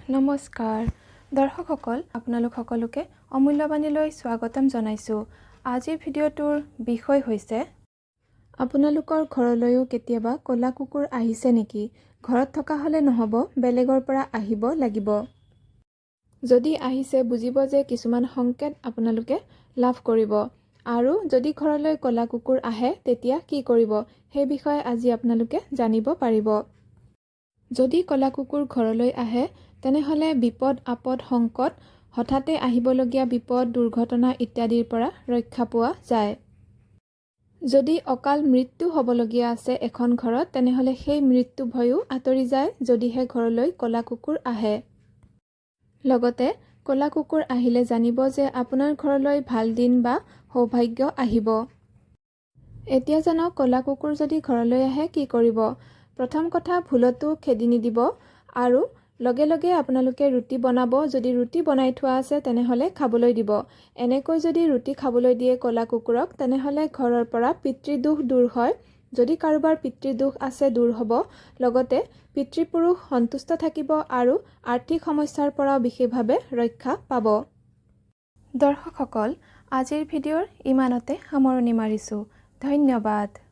নমস্কাৰ দৰ্শকসকল, আপোনালোক সকলোকে অমূল্যবাণীলৈ স্বাগতম জনাইছোঁ। আজিৰ ভিডিঅ'টোৰ বিষয় হৈছে আপোনালোকৰ ঘৰলৈও কেতিয়াবা ক'লা কুকুৰ আহিছে নেকি? ঘৰত থকা হ'লে নহ'ব, বেলেগৰ পৰা আহিব লাগিব। যদি আহিছে বুজিব যে কিছুমান সংকেত আপোনালোকে লাভ কৰিব। আৰু যদি ঘৰলৈ ক'লা কুকুৰ আহে তেতিয়া কি কৰিব সেই বিষয়ে আজি আপোনালোকে জানিব পাৰিব। যদি ক'লা কুকুৰ ঘৰলৈ আহে তেনেহ'লে বিপদ আপদ সংকট হঠাতে আহিবলগীয়া বিপদ দুৰ্ঘটনা ইত্যাদিৰ পৰা ৰক্ষা পোৱা যায়। যদি অকাল মৃত্যু হ'বলগীয়া আছে এখন ঘৰত তেনেহ'লে সেই মৃত্যু ভয়ো আঁতৰি যায় যদিহে ঘৰলৈ ক'লা কুকুৰ আহে। লগতে ক'লা কুকুৰ আহিলে জানিব যে আপোনাৰ ঘৰলৈ ভাল দিন বা সৌভাগ্য আহিব। এতিয়া জানক ক'লা কুকুৰ যদি ঘৰলৈ আহে কি কৰিব। প্ৰথম কথা, ভুলতো খেদি নিদিব আৰু লগে লগে আপোনালোকে ৰুটি বনাব। যদি ৰুটি বনাই থোৱা আছে তেনেহ'লে খাবলৈ দিব। এনেকৈ যদি ৰুটি খাবলৈ দিয়ে ক'লা কুকুৰক তেনেহ'লে ঘৰৰ পৰা পিতৃদোষ দূৰ হয়। যদি কাৰোবাৰ পিতৃদোষ আছে দূৰ হ'ব। লগতে পিতৃপুৰুষ সন্তুষ্ট থাকিব আৰু আৰ্থিক সমস্যাৰ পৰাও বিশেষভাৱে ৰক্ষা পাব। দৰ্শকসকল, আজিৰ ভিডিঅ'ৰ ইমানতে সামৰণি মাৰিছোঁ। ধন্যবাদ।